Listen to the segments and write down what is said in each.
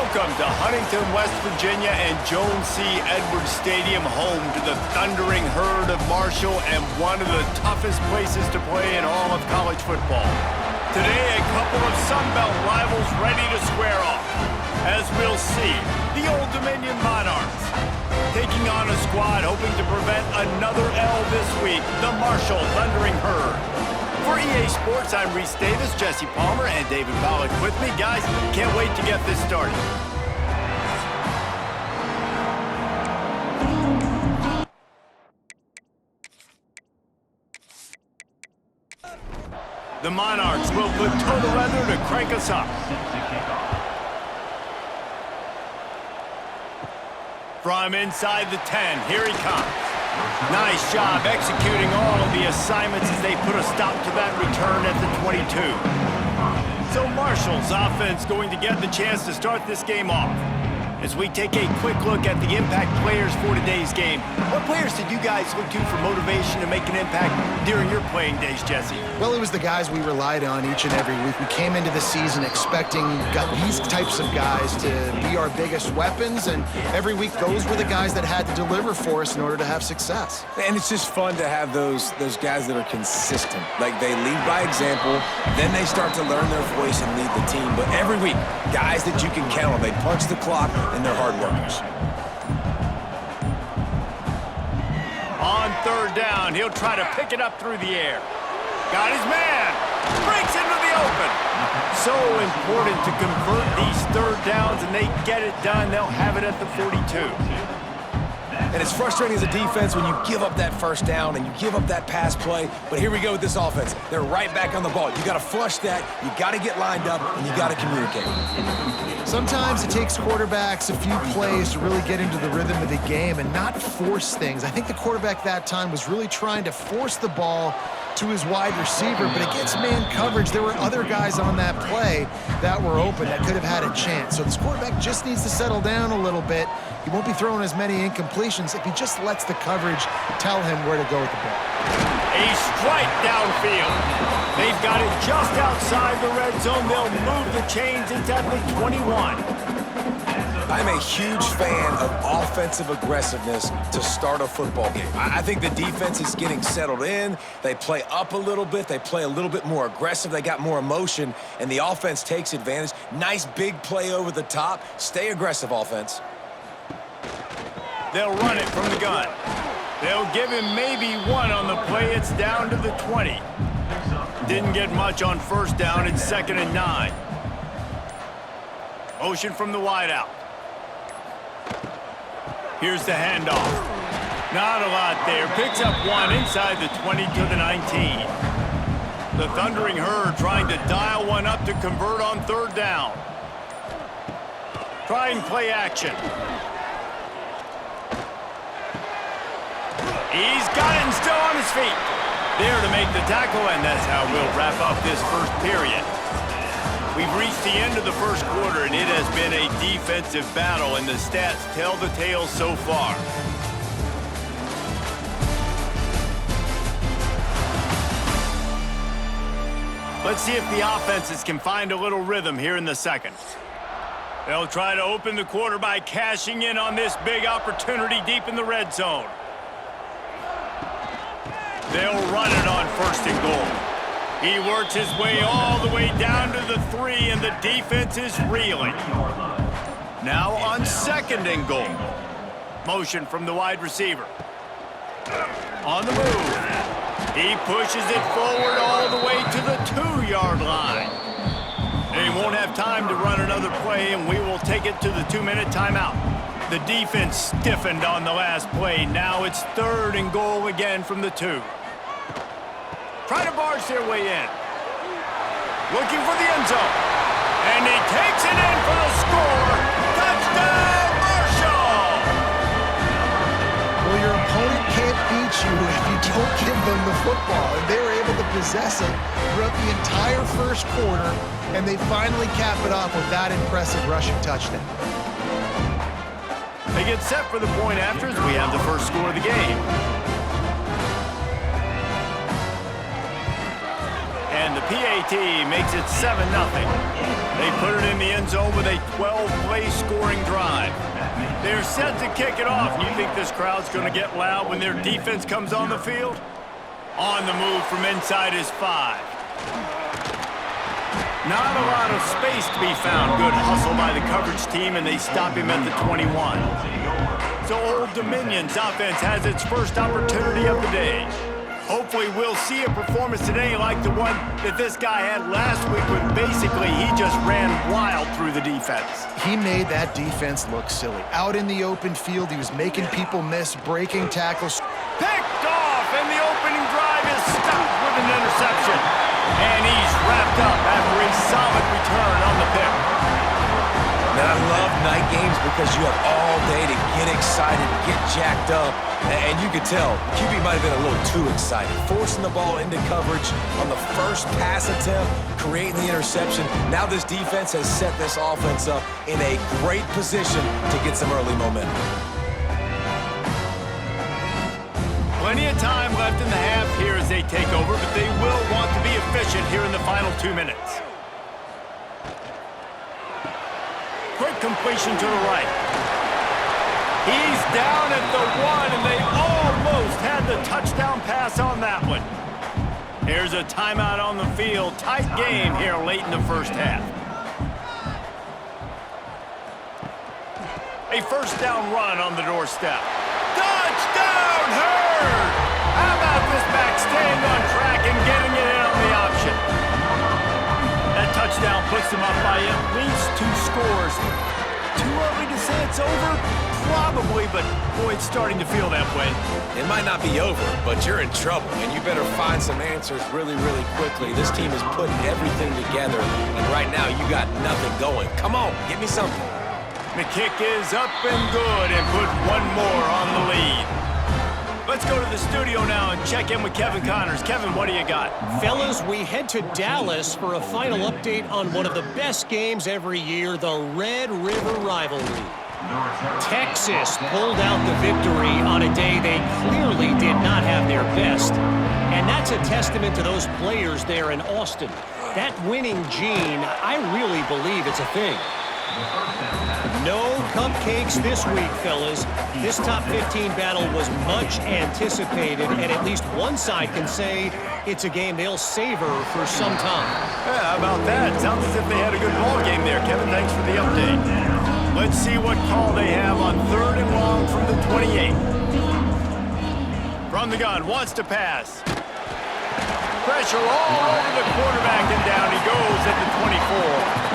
Welcome to Huntington, West Virginia and Jones C. Edwards Stadium, home to the Thundering Herd of Marshall and one of the toughest places to play in all of college football. Today, a couple of Sun Belt rivals ready to square off. As we'll see, the Old Dominion Monarchs taking on a squad hoping to prevent another L this week, the Marshall Thundering Herd. For EA Sports, I'm Reese Davis, Jesse Palmer, and David Pollack with me. Guys, can't wait to get this started. The Monarchs will put total leather to crank us up. From inside the 10, here he comes. Nice job executing all of the assignments as they put a stop to that return at the 22. So Marshall's offense going to get the chance to start this game off. As we take a quick look at the impact players for today's game, what players did you guys look to for motivation to make an impact during your playing days, Jesse? Well, it was the guys we relied on each and every week. We came into the season expecting these types of guys to be our biggest weapons, and every week those were the guys that had to deliver for us in order to have success. And it's just fun to have those guys that are consistent. Like, they lead by example, then they start to learn their voice and lead the team. But every week, guys that you can count on, they punch the clock, and they're hard workers. On third down, he'll try to pick it up through the air. Got his man. Breaks into the open. So important to convert these third downs, and they get it done. They'll have it at the 42. And it's frustrating as a defense when you give up that first down and you give up that pass play. But here we go with this offense. They're right back on the ball. You got to flush that, you got to get lined up, and you got to communicate. Sometimes it takes quarterbacks a few plays to really get into the rhythm of the game and not force things. I think the quarterback that time was really trying to force the ball to his wide receiver, but against man coverage, there were other guys on that play that were open that could have had a chance. So this quarterback just needs to settle down a little bit. He won't be throwing as many incompletions if he just lets the coverage tell him where to go with the ball. A strike downfield. They've got it just outside the red zone. They'll move the chains into the 21. I'm a huge fan of offensive aggressiveness to start a football game. I think the defense is getting settled in. They play up a little bit. They play a little bit more aggressive. They got more emotion, and the offense takes advantage. Nice big play over the top. Stay aggressive, offense. They'll run it from the gun. They'll give him maybe one on the play. It's down to the 20. Didn't get much on first down. It's 2nd and 9. Motion from the wideout. Here's the handoff. Not a lot there. Picks up one inside the 20 to the 19. The Thundering Herd trying to dial one up to convert on third down. Trying play action. He's got it and still on his feet. There to make the tackle, and that's how we'll wrap up this first period. We've reached the end of the first quarter, and it has been a defensive battle, and the stats tell the tale so far. Let's see if the offenses can find a little rhythm here in the second. They'll try to open the quarter by cashing in on this big opportunity deep in the red zone. They'll run it on 1st and goal. He works his way all the way down to the 3, and the defense is reeling. Now on 2nd and goal. Motion from the wide receiver. On the move. He pushes it forward all the way to the 2-yard line. They won't have time to run another play, and we will take it to the 2-minute timeout. The defense stiffened on the last play. Now it's 3rd and goal again from the 2. Try to barge their way in. Looking for the end zone. And he takes it in for the score. Touchdown, Marshall! Well, your opponent can't beat you if you don't give them the football. And they were able to possess it throughout the entire first quarter, and they finally cap it off with that impressive rushing touchdown. They get set for the point after as we have the first score of the game. And the PAT makes it 7-0. They put it in the end zone with a 12-play scoring drive. They're set to kick it off. You think this crowd's going to get loud when their defense comes on the field? On the move from inside his 5. Not a lot of space to be found. Good hustle by the coverage team, and they stop him at the 21. So Old Dominion's offense has its first opportunity of the day. Hopefully we'll see a performance today like the one that this guy had last week when basically he just ran wild through the defense. He made that defense look silly. Out in the open field, he was making people miss, breaking tackles. Picked off, and the opening drive is stopped with an interception. And he's wrapped up after a solid return on the pick. Now, I love night games because you have all day to get excited, get jacked up, and you could tell QB might have been a little too excited. Forcing the ball into coverage on the first pass attempt, creating the interception. Now this defense has set this offense up in a great position to get some early momentum. Plenty of time left in the half here as they take over, but they will want to be efficient here in the final 2 minutes. Quick completion to the right. He's down at the 1, and they almost had the touchdown pass on that one. Here's a timeout on the field. Tight game here late in the first half. A first down run on the doorstep. Touchdown, Hurd! How about this back staying on track and getting it in on the option? That touchdown puts them up by at least 2 scores. Too early to say it's over? Probably, but boy, it's starting to feel that way. It might not be over, but you're in trouble, and you better find some answers really, really quickly. This team is putting everything together, and right now you got nothing going. Come on, give me something. The kick is up and good and put one more on the lead. Let's go to the studio now and check in with Kevin Connors. Kevin, what do you got? Fellas, we head to Dallas for a final update on one of the best games every year, the Red River rivalry. Texas pulled out the victory on a day they clearly did not have their best. And that's a testament to those players there in Austin. That winning gene, I really believe it's a thing. No cupcakes this week, fellas. This top 15 battle was much anticipated, and at least one side can say it's a game they'll savor for some time. Yeah, how about that? Sounds as if they had a good ball game there. Kevin, thanks for the update. Let's see what call they have on 3rd and long from the 28. From the gun, wants to pass. Pressure all over the quarterback, and down he goes at the 24.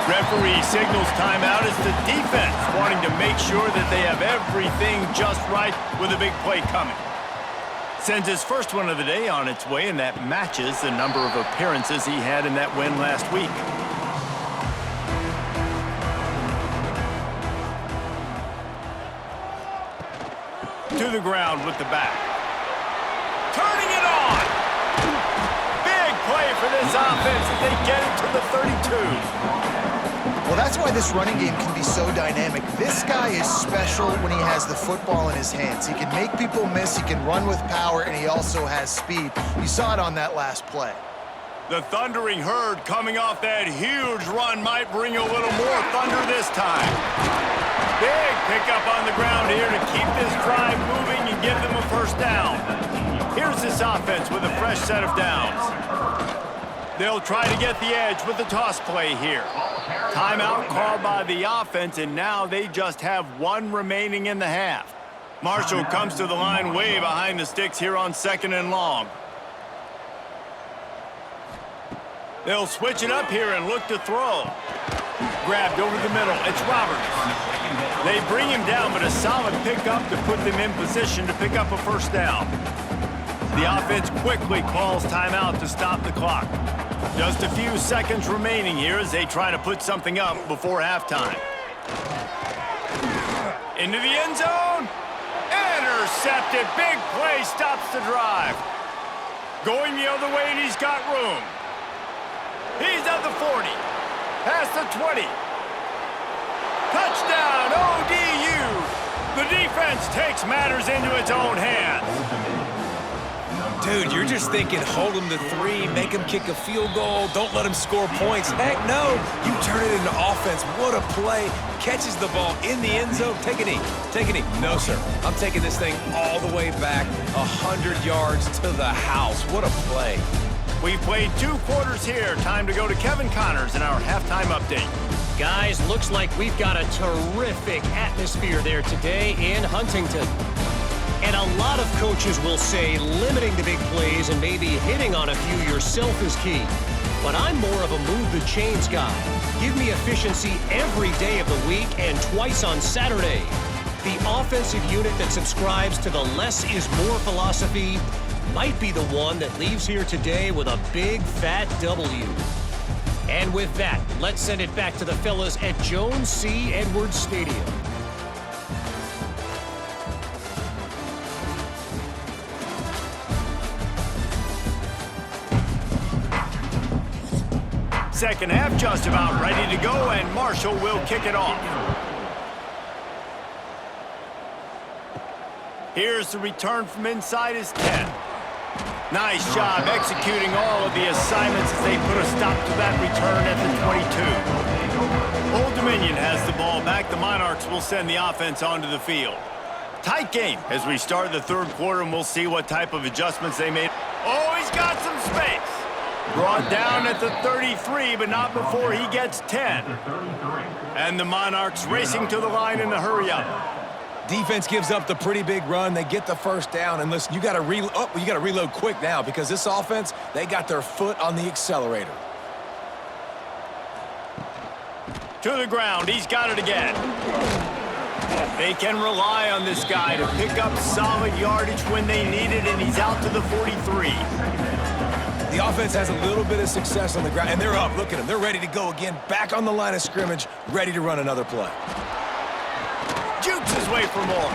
Referee signals timeout as the defense wanting to make sure that they have everything just right with a big play coming. Sends his first one of the day on its way, and that matches the number of appearances he had in that win last week. To the ground with the back. Turning it on! Big play for this offense as they get it to the 32. Well, that's why this running game can be so dynamic. This guy is special when he has the football in his hands. He can make people miss, he can run with power, and he also has speed. You saw it on that last play. The thundering Herd coming off that huge run might bring a little more thunder this time. Big pickup on the ground here to keep this drive moving and give them a first down. Here's this offense with a fresh set of downs. They'll try to get the edge with the toss play here. Timeout called by the offense, and now they just have 1 remaining in the half. Marshall comes to the line way behind the sticks here on 2nd and long. They'll switch it up here and look to throw. Grabbed over the middle. It's Roberts. They bring him down, but a solid pickup to put them in position to pick up a first down. The offense quickly calls timeout to stop the clock. Just a few seconds remaining here as they try to put something up before halftime. Into the end zone. Intercepted. Big play stops the drive. Going the other way, and he's got room. He's at the 40. Past the 20. Touchdown, ODU. The defense takes matters into its own hands. Dude, you're just thinking hold them to 3, make them kick a field goal, don't let them score points. Heck no, you turn it into offense. What a play. Catches the ball in the end zone. Take a knee. Take a knee. No, sir. I'm taking this thing all the way back 100 yards to the house. What a play. We've played 2 quarters here. Time to go to Kevin Connors in our halftime update. Guys, looks like we've got a terrific atmosphere there today in Huntington. And a lot of coaches will say limiting the big plays and maybe hitting on a few yourself is key. But I'm more of a move the chains guy. Give me efficiency every day of the week and twice on Saturday. The offensive unit that subscribes to the less is more philosophy might be the one that leaves here today with a big fat W. And with that, let's send it back to the fellas at Jones C. Edwards Stadium. Second half just about ready to go, and Marshall will kick it off. Here's the return from inside his 10. Nice job executing all of the assignments as they put a stop to that return at the 22. Old Dominion has the ball back. The Monarchs will send the offense onto the field. Tight game as we start the third quarter, and we'll see what type of adjustments they made. Oh, he's got some space. Brought down at the 33, but not before he gets 10. And the Monarchs racing to the line in a hurry-up. Defense gives up the pretty big run. They get the first down. And listen, you got to reload quick now because this offense, they got their foot on the accelerator. To the ground. He's got it again. They can rely on this guy to pick up solid yardage when they need it, and he's out to the 43. The offense has a little bit of success on the ground, and they're up. Look at them. They're ready to go again. Back on the line of scrimmage, ready to run another play. Jukes his way for more.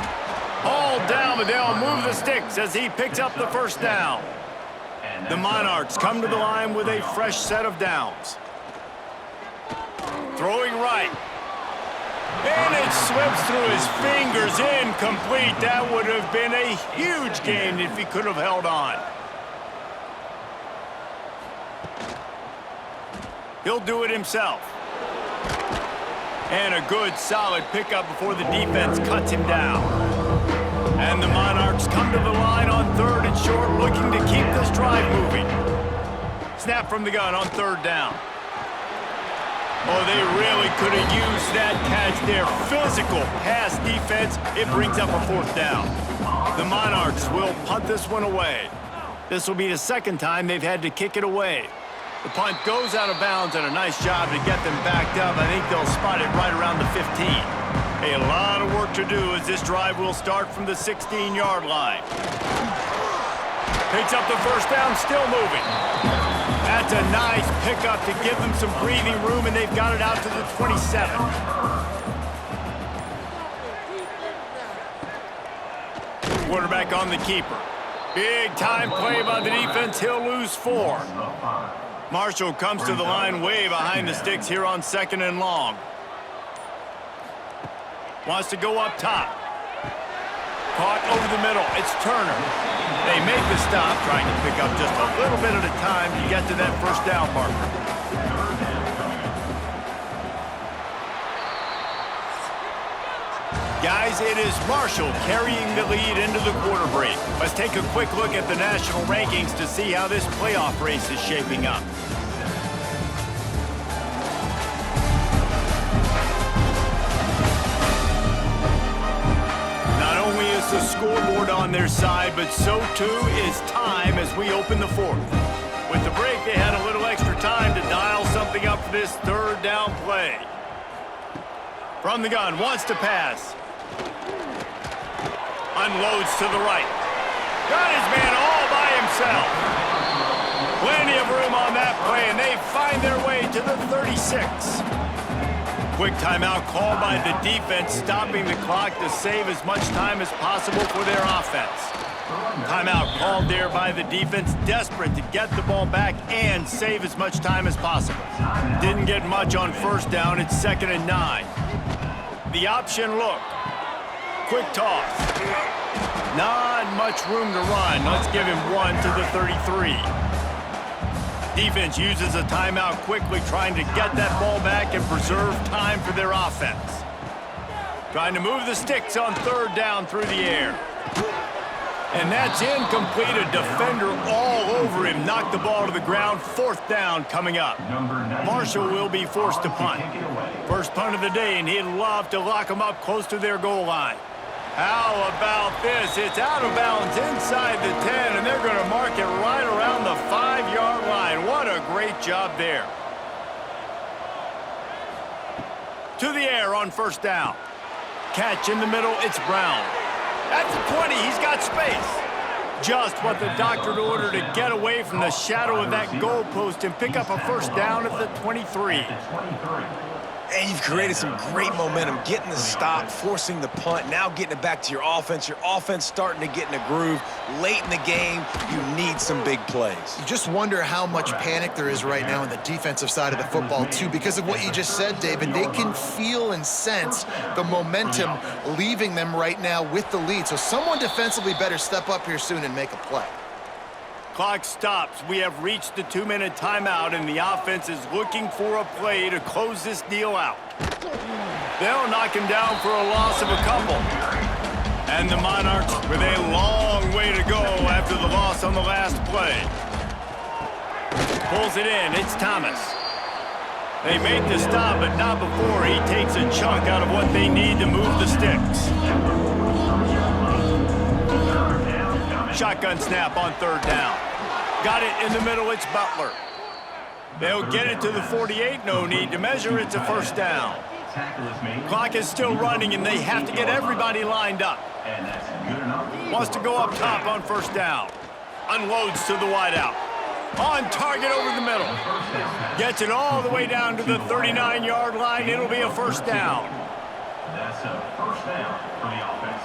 All down, but they'll move the sticks as he picks up the first down. The Monarchs come to the line with a fresh set of downs. Throwing right. And it slips through his fingers, incomplete. That would have been a huge gain if he could have held on. He'll do it himself. And a good, solid pickup before the defense cuts him down. And the Monarchs come to the line on third and short, looking to keep this drive moving. Snap from the gun on third down. Oh, they really could have used that catch there. Physical pass defense. It brings up a fourth down. The Monarchs will punt this one away. This will be the second time they've had to kick it away. The punt goes out of bounds, and a nice job to get them backed up. I think they'll spot it right around the 15. A lot of work to do as this drive will start from the 16-yard line. Picks up the first down, still moving. That's a nice pickup to give them some breathing room, and they've got it out to the 27. Quarterback on the keeper. Big time play by the defense. He'll lose 4. Marshall comes to the line way behind the sticks here on second and long. Wants to go up top. Caught over the middle. It's Turner. They make the stop, trying to pick up just a little bit at a time to get to that first down marker. Guys, it is Marshall carrying the lead into the quarter break. Let's take a quick look at the national rankings to see how this playoff race is shaping up. Not only is the scoreboard on their side, but so too is time as we open the fourth. With the break, they had a little extra time to dial something up for this third down play. From the gun, wants to pass. Unloads to the right. Got his man all by himself. Plenty of room on that play, and they find their way to the 36. Quick timeout called by the defense, stopping the clock to save as much time as possible for their offense. Timeout called there by the defense, desperate to get the ball back and save as much time as possible. Didn't get much on first down. It's 2nd and 9. The option look. Quick toss. Not much room to run. Let's give him one to the 33. Defense uses a timeout quickly, trying to get that ball back and preserve time for their offense. Trying to move the sticks on third down through the air. And that's incomplete. A defender all over him. Knocked the ball to the ground. Fourth down coming up. Marshall will be forced to punt. First punt of the day, and he'd love to lock them up close to their goal line. How about this? It's out of bounds inside the 10, and they're going to mark it right around the 5-yard line. What a great job there. To the air on first down. Catch in the middle, it's Brown. At the 20, he's got space. Just what the doctor ordered to get away from the shadow of that goalpost and pick up a first down at the 23. And you've created some great momentum, getting the stop, forcing the punt, now getting it back to your offense. Your offense starting to get in a groove. Late in the game, you need some big plays. You just wonder how much panic there is right now on the defensive side of the football, too, because of what you just said, David. They can feel and sense the momentum leaving them right now with the lead. So someone defensively better step up here soon and make a play. Clock stops. We have reached the 2-minute timeout, and the offense is looking for a play to close this deal out. They'll knock him down for a loss of a couple. And the Monarchs with a long way to go after the loss on the last play. Pulls it in. It's Thomas. They make the stop, but not before he takes a chunk out of what they need to move the sticks. Shotgun snap on third down. Got it in the middle, it's Butler. They'll get it to the 48, no need to measure, it's a first down. Clock is still running, and they have to get everybody lined up. Wants to go up top on first down. Unloads to the wideout. On target over the middle. Gets it all the way down to the 39-yard line, it'll be a first down. That's a first down for the offense.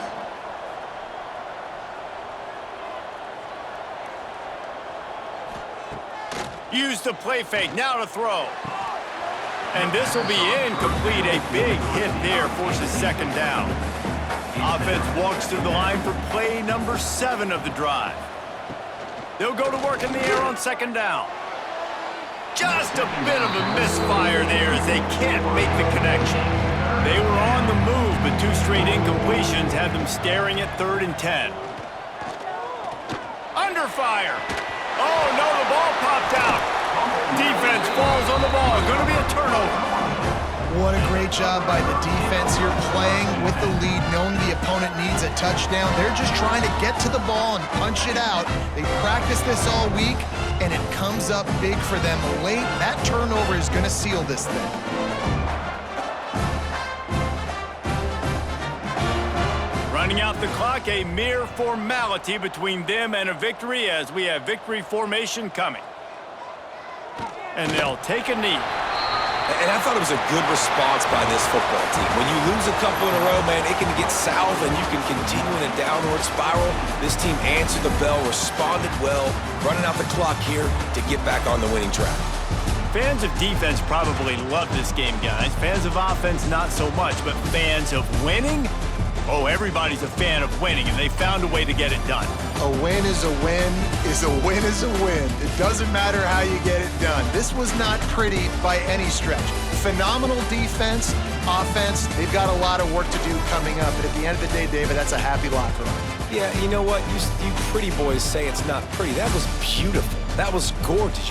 Use the play fake, now to throw. And this will be incomplete. A big hit there forces second down. Offense walks to the line for play number 7 of the drive. They'll go to work in the air on second down. Just a bit of a misfire there as they can't make the connection. They were on the move, but 2 straight incompletions had them staring at 3rd and 10. Under fire. Oh, no, the ball popped out. Defense falls on the ball. Going to be a turnover. What a great job by the defense here, playing with the lead, knowing the opponent needs a touchdown. They're just trying to get to the ball and punch it out. They practiced this all week, and it comes up big for them late. That turnover is going to seal this thing. Running out the clock, a mere formality between them and a victory as we have victory formation coming. And they'll take a knee. And I thought it was a good response by this football team. When you lose a couple in a row, man, it can get south and you can continue in a downward spiral. This team answered the bell, responded well, running out the clock here to get back on the winning track. Fans of defense probably love this game, guys. Fans of offense, not so much. But fans of winning? Oh, everybody's a fan of winning, and they found a way to get it done. A win is a win is a win is a win. It doesn't matter how you get it done. This was not pretty by any stretch. Phenomenal defense, offense. They've got a lot of work to do coming up. But at the end of the day, David, that's a happy locker room. Yeah, you know what? You pretty boys say it's not pretty. That was beautiful. That was gorgeous.